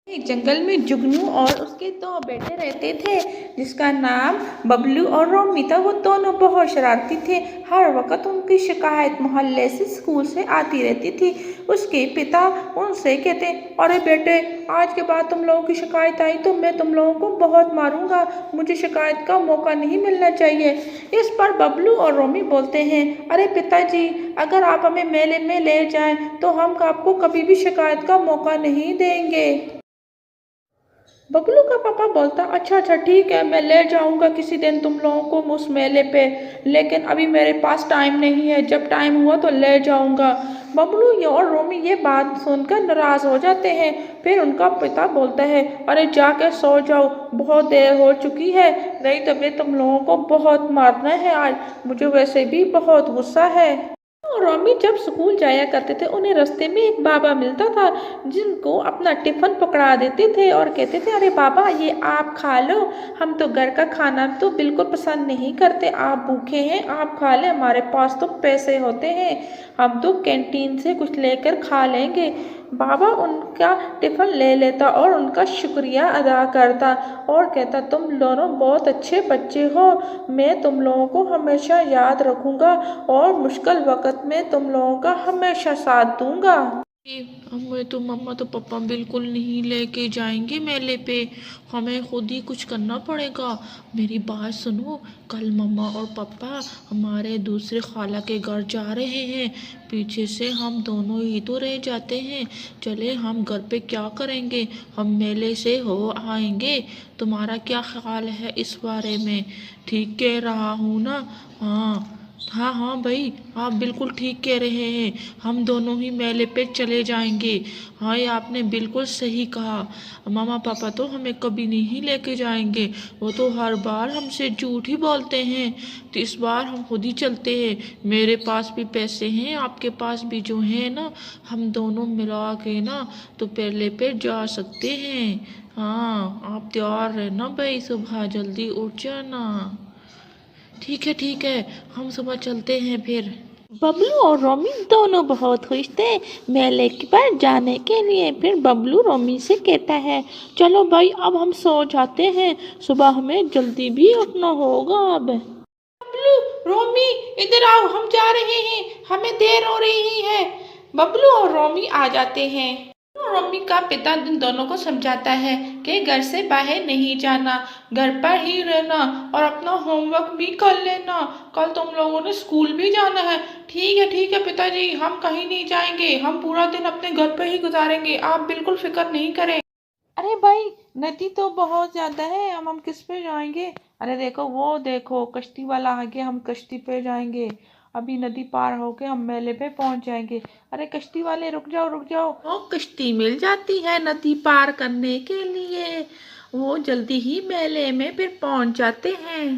एक जंगल में जुगनू और उसके दो बेटे रहते थे, जिसका नाम बबलू और रोमी था। वो दोनों बहुत शरारती थे। हर वक्त उनकी शिकायत मोहल्ले से, स्कूल से आती रहती थी। उसके पिता उनसे कहते, अरे बेटे, आज के बाद तुम लोगों की शिकायत आई तो मैं तुम लोगों को बहुत मारूंगा। मुझे शिकायत का मौका नहीं मिलना चाहिए। इस पर बबलू और रोमी बोलते हैं, अरे पिताजी, अगर आप हमें मेले में ले जाएं तो हम आपको कभी भी शिकायत का मौका नहीं देंगे। बबलू का पापा बोलता, अच्छा अच्छा ठीक है, मैं ले जाऊंगा किसी दिन तुम लोगों को उस मेले पे, लेकिन अभी मेरे पास टाइम नहीं है, जब टाइम हुआ तो ले जाऊंगा। बबलू ये और रोमी ये बात सुनकर नाराज हो जाते हैं। फिर उनका पिता बोलता है, अरे जाके सो जाओ, बहुत देर हो चुकी है, नहीं तो मैं तुम लोगों को बहुत मारना है आज, मुझे वैसे भी बहुत गुस्सा है। और रॉमी जब स्कूल जाया करते थे, उन्हें रास्ते में एक बाबा मिलता था, जिनको अपना टिफिन पकड़ा देते थे और कहते थे, अरे बाबा, ये आप खा लो, हम तो घर का खाना तो बिल्कुल पसंद नहीं करते, आप भूखे हैं, आप खा लें, हमारे पास तो पैसे होते हैं, हम तो कैंटीन से कुछ लेकर खा लेंगे। बाबा उनका टिफिन ले लेता और उनका शुक्रिया अदा करता और कहता, तुम दोनों बहुत अच्छे बच्चे हो, मैं तुम लोगों को हमेशा याद रखूंगा और मुश्किल वक्त में तुम लोगों का हमेशा साथ दूंगा। हमें तो मम्मा तो पापा बिल्कुल नहीं लेके जाएंगे मेले पे, हमें खुद ही कुछ करना पड़ेगा। मेरी बात सुनो, कल मम्मा और पापा हमारे दूसरे खाला के घर जा रहे हैं, पीछे से हम दोनों ही तो रह जाते हैं। चले, हम घर पे क्या करेंगे, हम मेले से हो आएंगे। तुम्हारा क्या ख्याल है इस बारे में? ठीक कह रहा हूँ ना? हाँ हाँ हाँ भाई, आप बिल्कुल ठीक कह रहे हैं, हम दोनों ही मेले पे चले जाएंगे। हाँ, ये आपने बिल्कुल सही कहा। मामा पापा तो हमें कभी नहीं लेके जाएंगे, वो तो हर बार हमसे झूठ ही बोलते हैं, तो इस बार हम खुद ही चलते हैं। मेरे पास भी पैसे हैं, आपके पास भी जो है ना, हम दोनों मिला के ना तो मेले पे जा सकते हैं। हाँ, आप तैयार रहना भाई, सुबह जल्दी उठ जाना। ठीक है, हम सुबह चलते हैं फिर। बबलू और रोमी दोनों बहुत खुश थे मेले पर जाने के लिए। फिर बबलू रोमी से कहता है, चलो भाई, अब हम सो जाते हैं, सुबह हमें जल्दी भी उठना होगा अब। बबलू, रोमी, इधर आओ, हम जा रहे हैं, हमें देर हो रही है। बबलू और रोमी आ जाते हैं। रोमी का पिता इन दोनों को समझाता है कि घर से बाहर नहीं जाना, घर पर ही रहना और अपना होमवर्क भी कर लेना, कल तुम लोगों ने स्कूल भी जाना है। ठीक है पिताजी, हम कहीं नहीं जाएंगे, हम पूरा दिन अपने घर पर ही गुजारेंगे, आप बिल्कुल फिक्र नहीं करें। अरे भाई, नदी तो बहुत ज्यादा है, हम किस पे जाएंगे? अरे देखो, वो देखो, कश्ती वाला आ गया, हम कश्ती पे जाएंगे, अभी नदी पार होके हम मेले पे पहुंच जाएंगे। अरे कश्ती वाले, रुक जाओ रुक जाओ, वो कश्ती मिल जाती है नदी पार करने के लिए, वो जल्दी ही मेले में फिर पहुंच जाते हैं।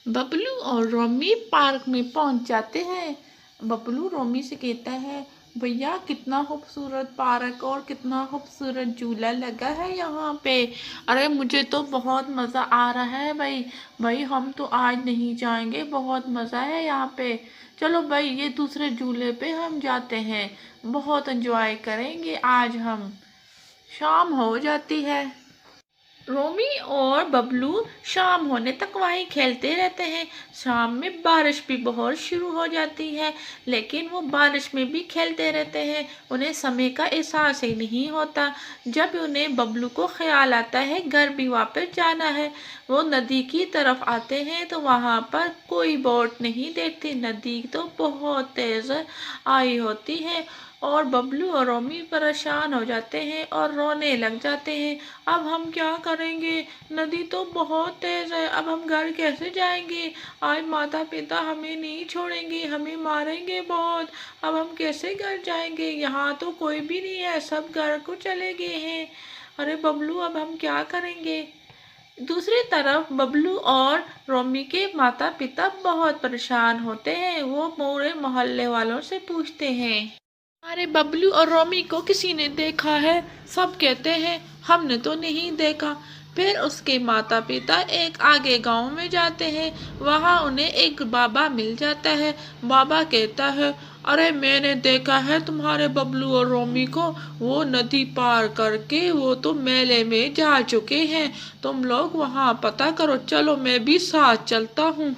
बबलू और रोमी पार्क में पहुंच जाते हैं। बबलू रोमी से कहता है, भैया, कितना खूबसूरत पार्क और कितना खूबसूरत झूला लगा है यहाँ पे। अरे मुझे तो बहुत मज़ा आ रहा है भाई। भाई हम तो आज नहीं जाएंगे, बहुत मज़ा है यहाँ पे। चलो भाई, ये दूसरे झूले पे हम जाते हैं, बहुत एंजॉय करेंगे आज हम। शाम हो जाती है। रोमी और बबलू शाम होने तक वहीं खेलते रहते हैं। शाम में बारिश भी बहुत शुरू हो जाती है, लेकिन वो बारिश में भी खेलते रहते हैं, उन्हें समय का एहसास ही नहीं होता। जब उन्हें बबलू को ख्याल आता है घर भी वापस जाना है, वो नदी की तरफ आते हैं तो वहाँ पर कोई बोट नहीं देखती, नदी तो बहुत तेज़ आई होती है और बबलू और रोमी परेशान हो जाते हैं और रोने लग जाते हैं। अब हम क्या करेंगे, नदी तो बहुत तेज़ है, अब हम घर कैसे जाएंगे? आज माता पिता हमें नहीं छोड़ेंगे, हमें मारेंगे बहुत, अब हम कैसे घर जाएंगे? यहाँ तो कोई भी नहीं है, सब घर को चले गए हैं। अरे बबलू, अब हम क्या करेंगे? दूसरी तरफ बबलू और रोमी के माता पिता बहुत परेशान होते हैं। वो पूरे मोहल्ले वालों से पूछते हैं, अरे बबलू और रोमी को किसी ने देखा है? सब कहते हैं हमने तो नहीं देखा। फिर उसके माता पिता एक आगे गांव में जाते हैं, वहां उन्हें एक बाबा मिल जाता है। बाबा कहता है, अरे मैंने देखा है तुम्हारे बबलू और रोमी को, वो नदी पार करके वो तो मेले में जा चुके हैं। तुम लोग वहां पता करो, चलो मैं भी साथ चलता हूँ।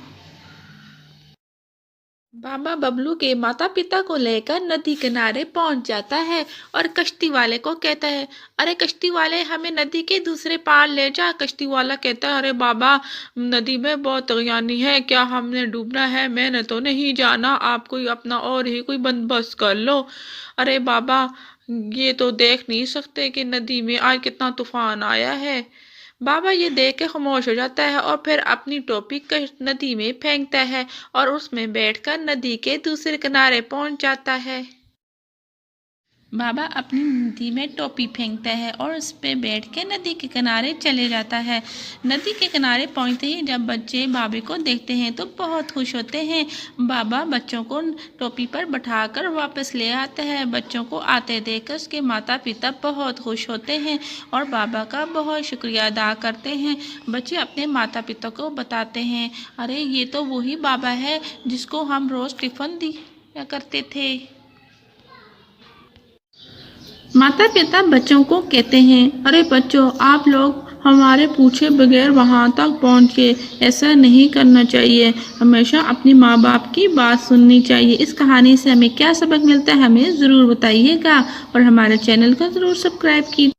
बाबा बबलू के माता पिता को लेकर नदी किनारे पहुंच जाता है और कश्ती वाले को कहता है, अरे कश्ती वाले हमें नदी के दूसरे पार ले जा। कश्ती वाला कहता है, अरे बाबा नदी में बहुत तगयानी है, क्या हमने डूबना है? मैंने तो नहीं जाना, आप कोई अपना और ही कोई बंदोबस्त कर लो। अरे बाबा ये तो देख नहीं सकते कि नदी में आज कितना तूफान आया है। बाबा ये देख के खामोश हो जाता है और फिर अपनी टोपी नदी में फेंकता है और उसमें बैठकर नदी के दूसरे किनारे पहुंच जाता है। बाबा अपनी नदी में टोपी फेंकता है और उस पे बैठ के नदी के किनारे चले जाता है। नदी के किनारे पहुंचते ही जब बच्चे बाबे को देखते हैं तो बहुत खुश होते हैं। बाबा बच्चों को टोपी पर बैठाकर वापस ले आता है। बच्चों को आते देखकर उसके माता पिता बहुत खुश होते हैं और बाबा का बहुत शुक्रिया अदा करते हैं। बच्चे अपने माता पिता को बताते हैं, अरे ये तो वही बाबा है जिसको हम रोज़ टिफ़िन दिया करते थे। माता पिता बच्चों को कहते हैं, अरे बच्चों आप लोग हमारे पूछे बगैर वहाँ तक पहुँचे, ऐसा नहीं करना चाहिए। हमेशा अपनी माँ बाप की बात सुननी चाहिए। इस कहानी से हमें क्या सबक मिलता है हमें ज़रूर बताइएगा और हमारे चैनल को ज़रूर सब्सक्राइब कीजिए।